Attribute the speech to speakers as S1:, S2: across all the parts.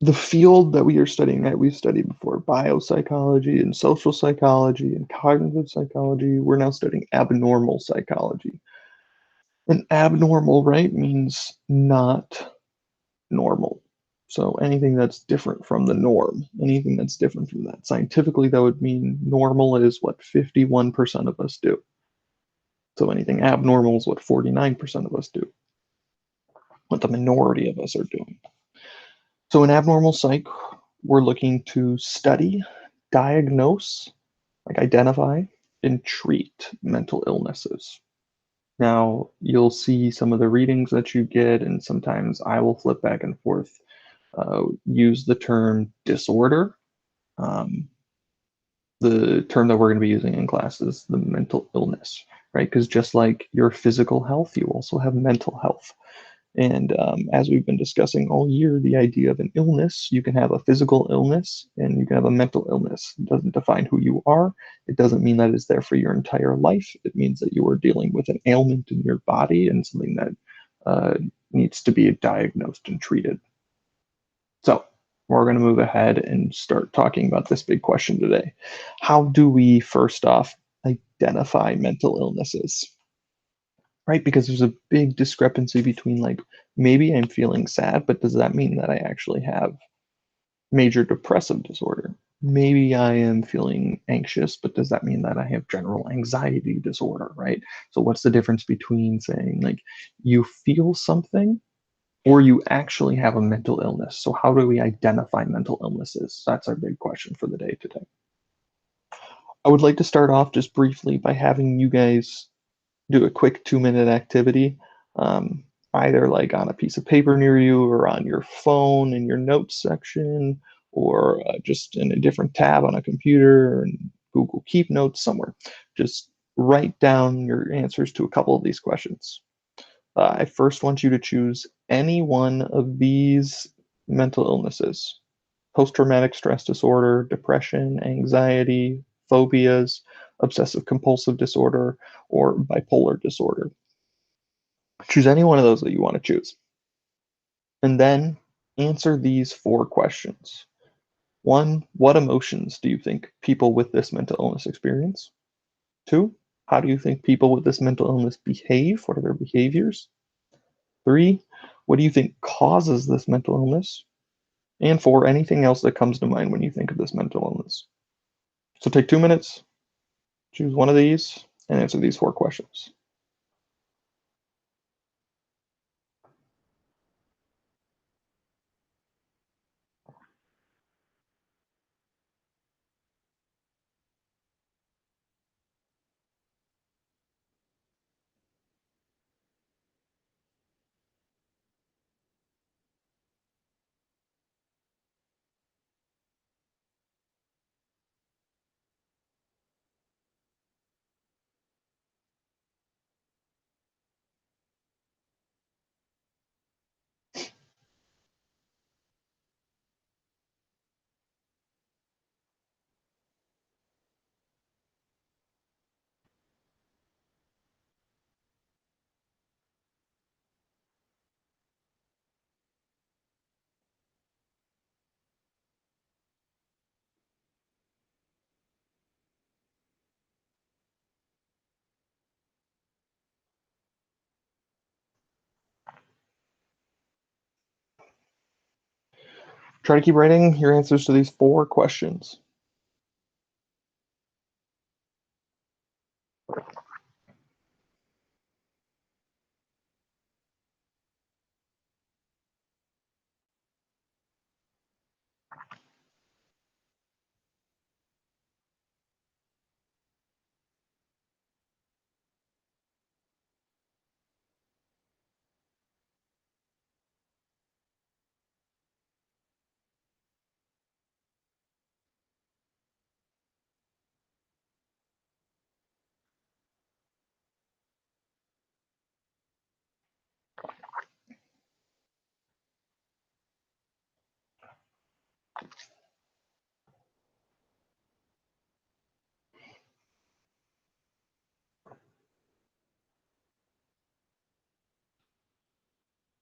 S1: The field that we are studying, that we've studied before, biopsychology and social psychology and cognitive psychology, we're now studying abnormal psychology. And abnormal, right, means not normal. So anything that's different from the norm, anything that's different from that. Scientifically, that would mean normal is what 51% of us do. So anything abnormal is what 49% of us do, what the minority of us are doing. So in abnormal psych, we're looking to study, diagnose, like identify, and treat mental illnesses. Now, you'll see some of the readings that you get, and sometimes I will flip back and forth, use the term disorder. Um, the term that we're going to be using in class is the mental illness, right? Because just like your physical health, you also have mental health. And as we've been discussing all year, the idea of an illness, you can have a physical illness and you can have a mental illness. It doesn't define who you are. It doesn't mean that it's there for your entire life. It means that you are dealing with an ailment in your body and something that needs to be diagnosed and treated. So we're going to move ahead and start talking about this big question today. How do we, first off, identify mental illnesses? Right? Because there's a big discrepancy between, like, maybe I'm feeling sad, but does that mean that I actually have major depressive disorder? Maybe I am feeling anxious, but does that mean that I have general anxiety disorder, right? So what's the difference between saying, like, you feel something or you actually have a mental illness? So how do we identify mental illnesses? That's our big question for the day today. I would like to start off just briefly by having you guys do a quick 2-minute activity, um, either like on a piece of paper near you or on your phone in your notes section, or just in a different tab on a computer and Google Keep Notes somewhere. Just write down your answers to a couple of these questions. I first want you to choose any one of these mental illnesses: post traumatic stress disorder, depression, anxiety, phobias, obsessive compulsive disorder, or bipolar disorder. Choose any one of those that you want to choose. And then answer these 4 questions. One, what emotions do you think people with this mental illness experience? Two, how do you think people with this mental illness behave? What are their behaviors? Three, what do you think causes this mental illness? And four, anything else that comes to mind when you think of this mental illness. So take 2 minutes, choose one of these, and answer these 4 questions. Try to keep writing your answers to these 4 questions.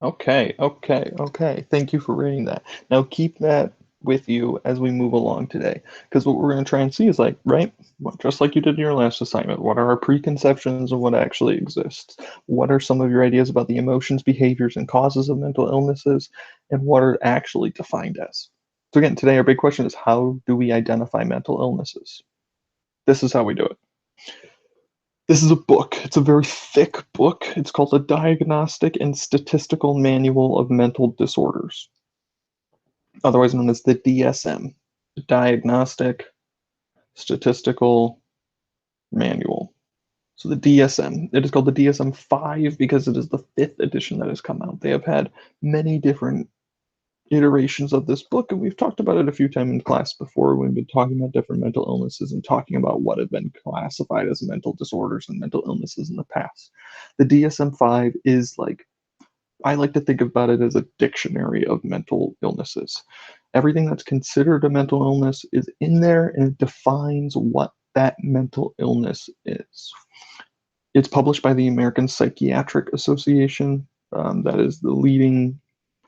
S1: Okay. Thank you for reading that. Now keep that with you as we move along today, because what we're going to try and see is like, right, just like you did in your last assignment, what are our preconceptions of what actually exists? What are some of your ideas about the emotions, behaviors, and causes of mental illnesses, and what are actually defined as? So again, today our big question is how do we identify mental illnesses? This is how we do it. This is a book. It's a very thick book. It's called the Diagnostic and Statistical Manual of Mental Disorders, otherwise known as the DSM, the Diagnostic Statistical Manual. So the DSM, it is called the DSM-5 because it is the fifth edition that has come out. They have had many different iterations of this book, and we've talked about it a few times in class before. We've been talking about different mental illnesses and talking about what have been classified as mental disorders and mental illnesses in the past. The DSM-5 is like, I like to think about it as a dictionary of mental illnesses. Everything that's considered a mental illness is in there, and it defines what that mental illness is. It's published by the American Psychiatric Association. That is the leading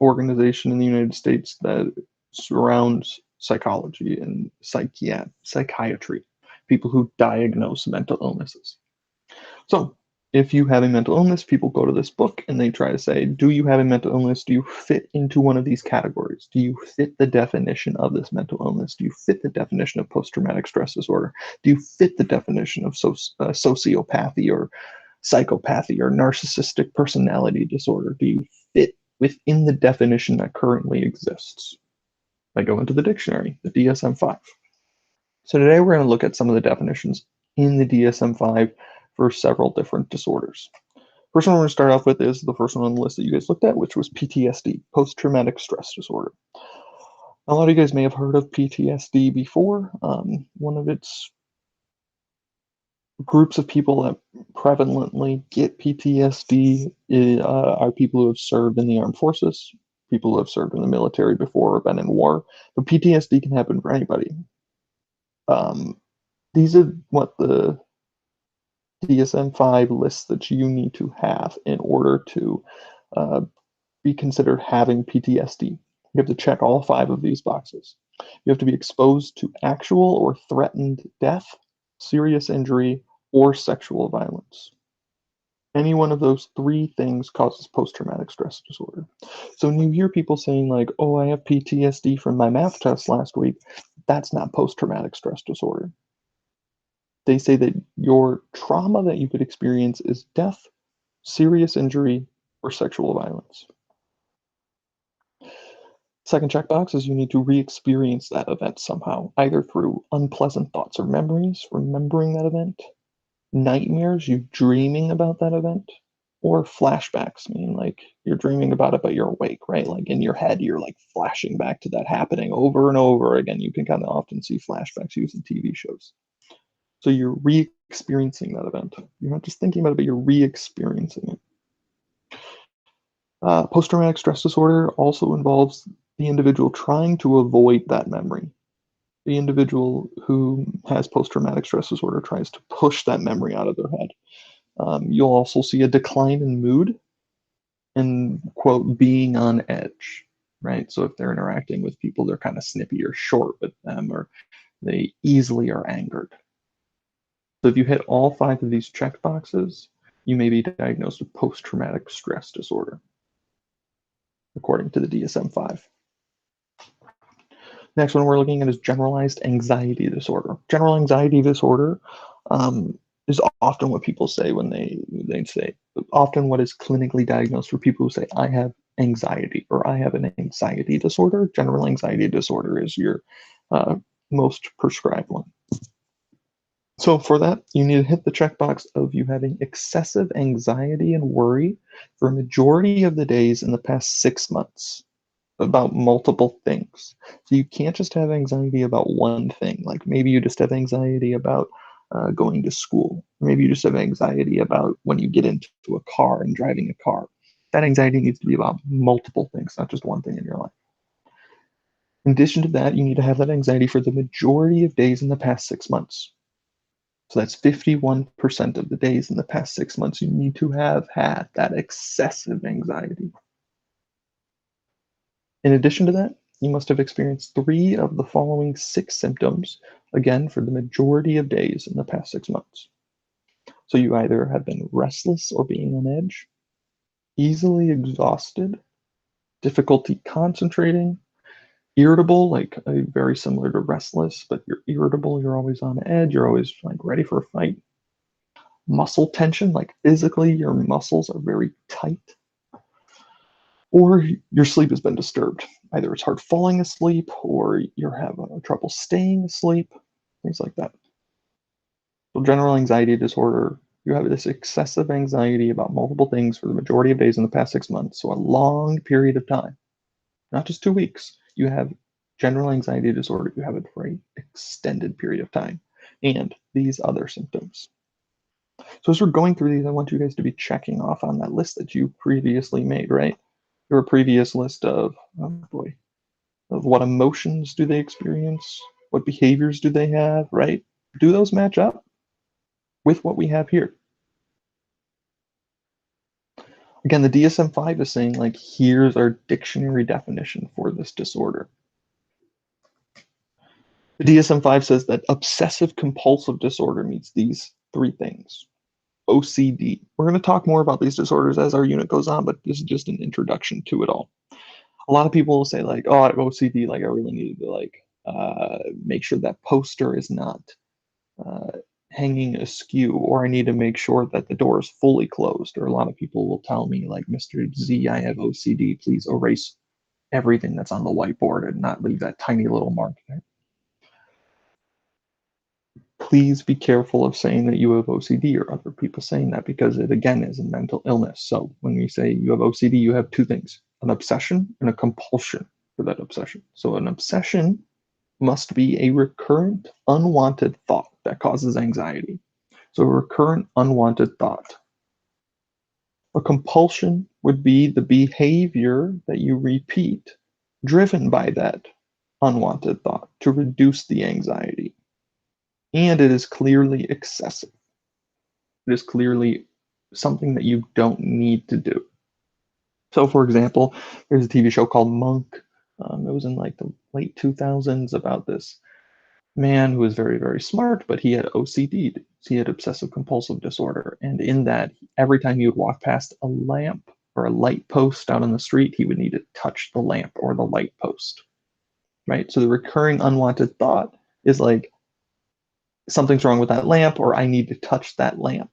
S1: organization in the United States that surrounds psychology and psychiatry, people who diagnose mental illnesses. So, if you have a mental illness, people go to this book and they try to say, do you have a mental illness? Do you fit into one of these categories? Do you fit the definition of this mental illness? Do you fit the definition of post-traumatic stress disorder? Do you fit the definition of sociopathy or psychopathy or narcissistic personality disorder? Do you fit within the definition that currently exists? I go into the dictionary, the DSM-5. So today we're going to look at some of the definitions in the DSM-5 for several different disorders. First one we're going to start off with is the first one on the list that you guys looked at, which was PTSD, post-traumatic stress disorder. A lot of you guys may have heard of PTSD before. One of its groups of people that prevalently get PTSD are people who have served in the armed forces, people who have served in the military before or been in war. But PTSD can happen for anybody. These are what the DSM-5 lists that you need to have in order to uh, be considered having PTSD. You have to check all 5 of these boxes. You have to be exposed to actual or threatened death, serious injury, or sexual violence. Any one of those 3 things causes post-traumatic stress disorder. So when you hear people saying like, oh, I have PTSD from my math test last week, that's not post-traumatic stress disorder. They say that your trauma that you could experience is death, serious injury, or sexual violence. Second checkbox is you need to re-experience that event somehow, either through unpleasant thoughts or memories, remembering that event, nightmares, you dreaming about that event, or flashbacks, meaning like you're dreaming about it but you're awake, right? Like in your head, you're like flashing back to that happening over and over again. You can kind of often see flashbacks used in TV shows. So you're re-experiencing that event. You're not just thinking about it, but you're re-experiencing it. Post-traumatic stress disorder also involves the individual trying to avoid that memory. The individual who has post-traumatic stress disorder tries to push that memory out of their head. You'll also see a decline in mood and, quote, being on edge, right? So if they're interacting with people, they're kind of snippy or short with them, or they easily are angered. So if you hit all 5 of these check boxes, you may be diagnosed with post-traumatic stress disorder, according to the DSM-5. Next one we're looking at is generalized anxiety disorder. General anxiety disorder is often what people say when they say, often what is clinically diagnosed for people who say, I have anxiety or I have an anxiety disorder. General anxiety disorder is your most prescribed one. So for that, you need to hit the checkbox of you having excessive anxiety and worry for a majority of the days in the past 6 months about multiple things. So you can't just have anxiety about one thing. Like maybe you just have anxiety about going to school. Maybe you just have anxiety about when you get into a car and driving a car. That anxiety needs to be about multiple things, not just one thing in your life. In addition to that, you need to have that anxiety for the majority of days in the past 6 months. So that's 51% of the days in the past 6 months you need to have had that excessive anxiety. In addition to that, you must have experienced 3 of the following 6 symptoms, again, for the majority of days in the past 6 months. So you either have been restless or being on edge, easily exhausted, difficulty concentrating, irritable, like very similar to restless, but you're irritable, you're always on edge, you're always like ready for a fight. Muscle tension, like physically your muscles are very tight, or your sleep has been disturbed. Either it's hard falling asleep or you're having trouble staying asleep, things like that. So general anxiety disorder, you have this excessive anxiety about multiple things for the majority of days in the past 6 months, so a long period of time, not just 2 weeks. You have general anxiety disorder, you have it for an extended period of time, and these other symptoms. So as we're going through these, I want you guys to be checking off on that list that you previously made, right? Your previous list of, oh boy, of what emotions do they experience? What behaviors do they have, right? Do those match up with what we have here? Again, the DSM-5 is saying, like, here's our dictionary definition for this disorder. The DSM-5 says that obsessive compulsive disorder means these 3 things. OCD. We're going to talk more about these disorders as our unit goes on, but this is just an introduction to it all. A lot of people will say, like, oh, I have OCD, like I really needed to like make sure that poster is not uh, hanging askew, or I need to make sure that the door is fully closed. Or a lot of people will tell me, like, Mr. Z, I have OCD, please erase everything that's on the whiteboard and not leave that tiny little mark there. Please be careful of saying that you have OCD or other people saying that, because it again is a mental illness. So when we say you have OCD, you have 2 things, an obsession and a compulsion for that obsession. So an obsession must be a recurrent unwanted thought that causes anxiety. So a recurrent unwanted thought. A compulsion would be the behavior that you repeat driven by that unwanted thought to reduce the anxiety. And it is clearly excessive. It is clearly something that you don't need to do. So, for example, there's a TV show called Monk. It was in like the late 2000s about this man who was very, very smart, but he had OCD. He had obsessive compulsive disorder. And in that, every time he would walk past a lamp or a light post out on the street, he would need to touch the lamp or the light post, right? So the recurring unwanted thought is like, something's wrong with that lamp, or I need to touch that lamp.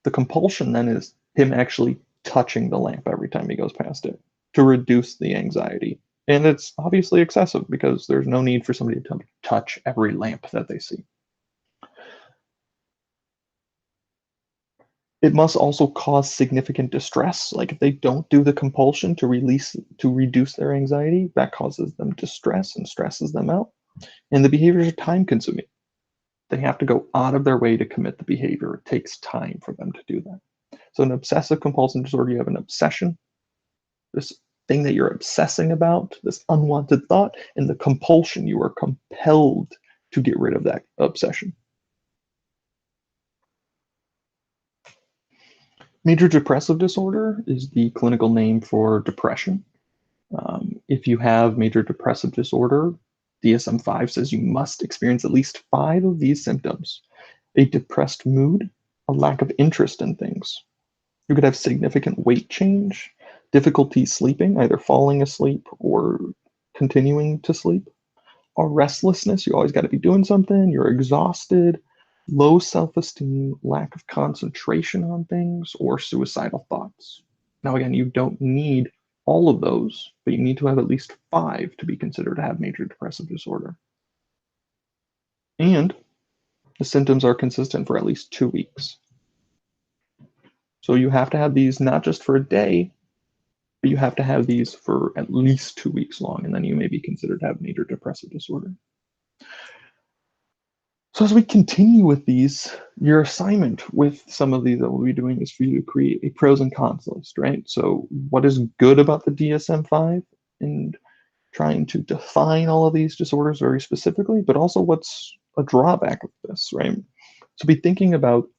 S1: The compulsion then is him actually touching the lamp every time he goes past it to reduce the anxiety. And it's obviously excessive because there's no need for somebody to touch every lamp that they see. It must also cause significant distress. Like if they don't do the compulsion to reduce their anxiety, that causes them distress and stresses them out. And the behaviors are time consuming. They have to go out of their way to commit the behavior. It takes time for them to do that. So an obsessive compulsive disorder, you have an obsession, this thing that you're obsessing about, this unwanted thought, and the compulsion, you are compelled to get rid of that obsession. Major depressive disorder is the clinical name for depression. If you have major depressive disorder, DSM-5 says you must experience at least 5 of these symptoms: a depressed mood, a lack of interest in things. You could have significant weight change, difficulty sleeping, either falling asleep or continuing to sleep, a restlessness, you always got to be doing something, you're exhausted, low self-esteem, lack of concentration on things, or suicidal thoughts. Now, again, you don't need all of those, but you need to have at least 5 to be considered to have major depressive disorder. And the symptoms are consistent for at least 2 weeks. So you have to have these not just for a day, but you have to have these for at least 2 weeks long, and then you may be considered to have major depressive disorder. So as we continue with these, your assignment with some of these that we'll be doing is for you to create a pros and cons list, right? So what is good about the DSM-5 and trying to define all of these disorders very specifically, but also what's a drawback of this, right? So be thinking about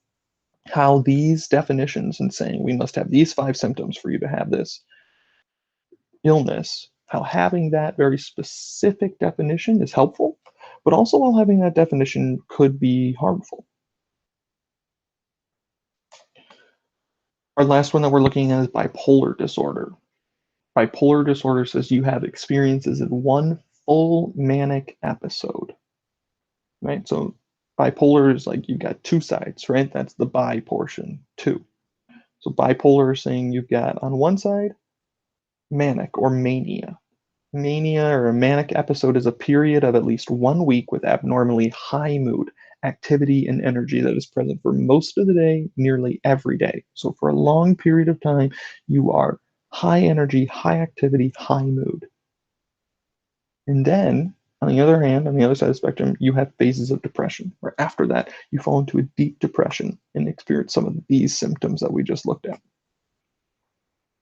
S1: how these definitions and saying we must have these 5 symptoms for you to have this illness how having that very specific definition is helpful, but also while having that definition could be harmful. Our last one that we're looking at is bipolar disorder. Bipolar disorder says you have experiences in one full manic episode, right? So bipolar is like you've got two sides, right? That's the bi portion, two. So bipolar is saying you've got on one side manic or mania. Mania or a manic episode is a period of at least 1 week with abnormally high mood, activity, and energy that is present for most of the day, nearly every day. So for a long period of time, you are high energy, high activity, high mood. And then, on the other hand, on the other side of the spectrum, you have phases of depression, where after that, you fall into a deep depression and experience some of these symptoms that we just looked at.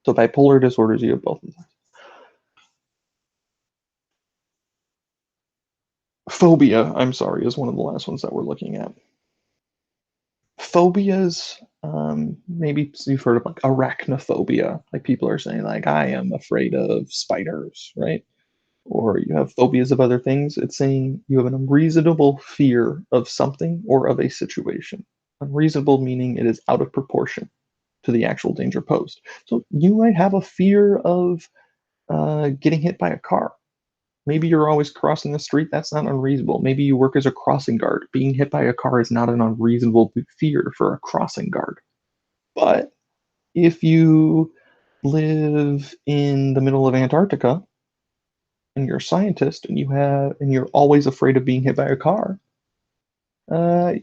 S1: So bipolar disorders, you have both of them. Phobia, I'm sorry, is one of the last ones that we're looking at. Phobias, maybe you've heard of like arachnophobia, like people are saying like, I am afraid of spiders, right? Or you have phobias of other things. It's saying you have an unreasonable fear of something or of a situation. Unreasonable meaning it is out of proportion to the actual danger posed. So you might have a fear of getting hit by a car. Maybe you're always crossing the street. That's not unreasonable. Maybe you work as a crossing guard. Being hit by a car is not an unreasonable fear for a crossing guard. But if you live in the middle of Antarctica and you're a scientist and you're always afraid of being hit by a car,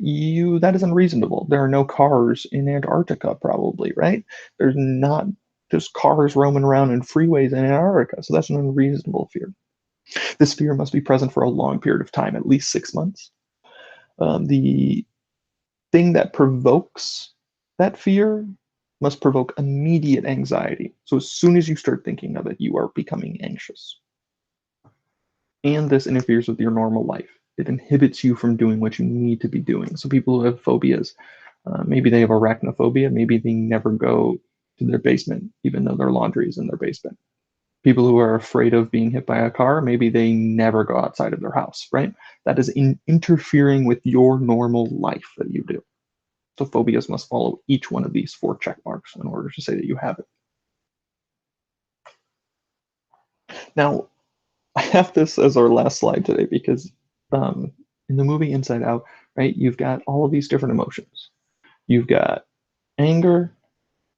S1: you that is unreasonable. There are no cars in Antarctica, probably, right? There's not just cars roaming around in freeways in Antarctica, so that's an unreasonable fear. This fear must be present for a long period of time, at least 6 months. The thing that provokes that fear must provoke immediate anxiety. So as soon as you start thinking of it, you are becoming anxious. And this interferes with your normal life. It inhibits you from doing what you need to be doing. So people who have phobias, maybe they have arachnophobia, maybe they never go to their basement, even though their laundry is in their basement. People who are afraid of being hit by a car, maybe they never go outside of their house, right? That is interfering with your normal life that you do. So phobias must follow each one of these 4 check marks in order to say that you have it. Now, I have this as our last slide today because in the movie Inside Out, right, you've got all of these different emotions. You've got anger,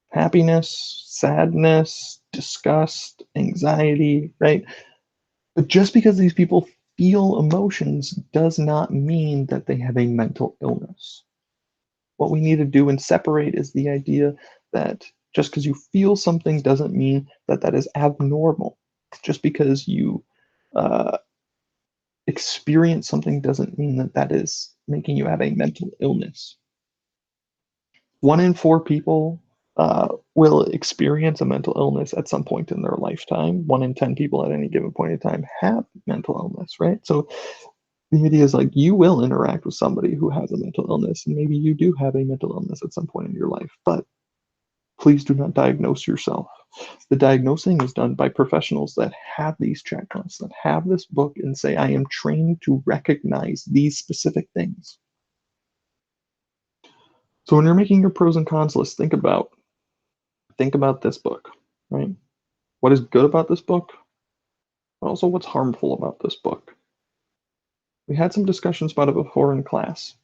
S1: happiness, sadness, disgust, anxiety, right? But just because these people feel emotions does not mean that they have a mental illness. What we need to do and separate is the idea that just because you feel something doesn't mean that that is abnormal. Just because you experience something doesn't mean that that is making you have a mental illness. 1 in 4 people will experience a mental illness at some point in their lifetime. 1 in 10 people at any given point in time have mental illness, right? So the idea is like you will interact with somebody who has a mental illness, and maybe you do have a mental illness at some point in your life, but please do not diagnose yourself. The diagnosing is done by professionals that have these checklists, that have this book and say, I am trained to recognize these specific things. So when you're making your pros and cons list, think about this book, right? What is good about this book, but also what's harmful about this book. We had some discussions about it before in class.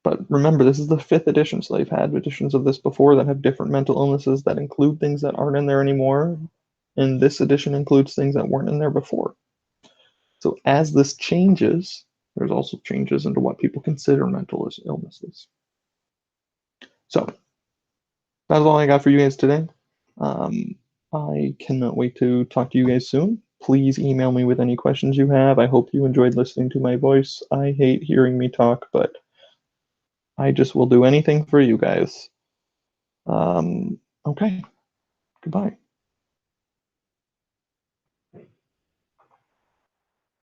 S1: But remember, this is the 5th edition, so they've had editions of this before that have different mental illnesses that include things that aren't in there anymore. And this edition includes things that weren't in there before. So as this changes, there's also changes into what people consider mental illnesses. So that's all I got for you guys today. I cannot wait to talk to you guys soon. Please email me with any questions you have. I hope you enjoyed listening to my voice. I hate hearing me talk, but I just will do anything for you guys. Okay, goodbye.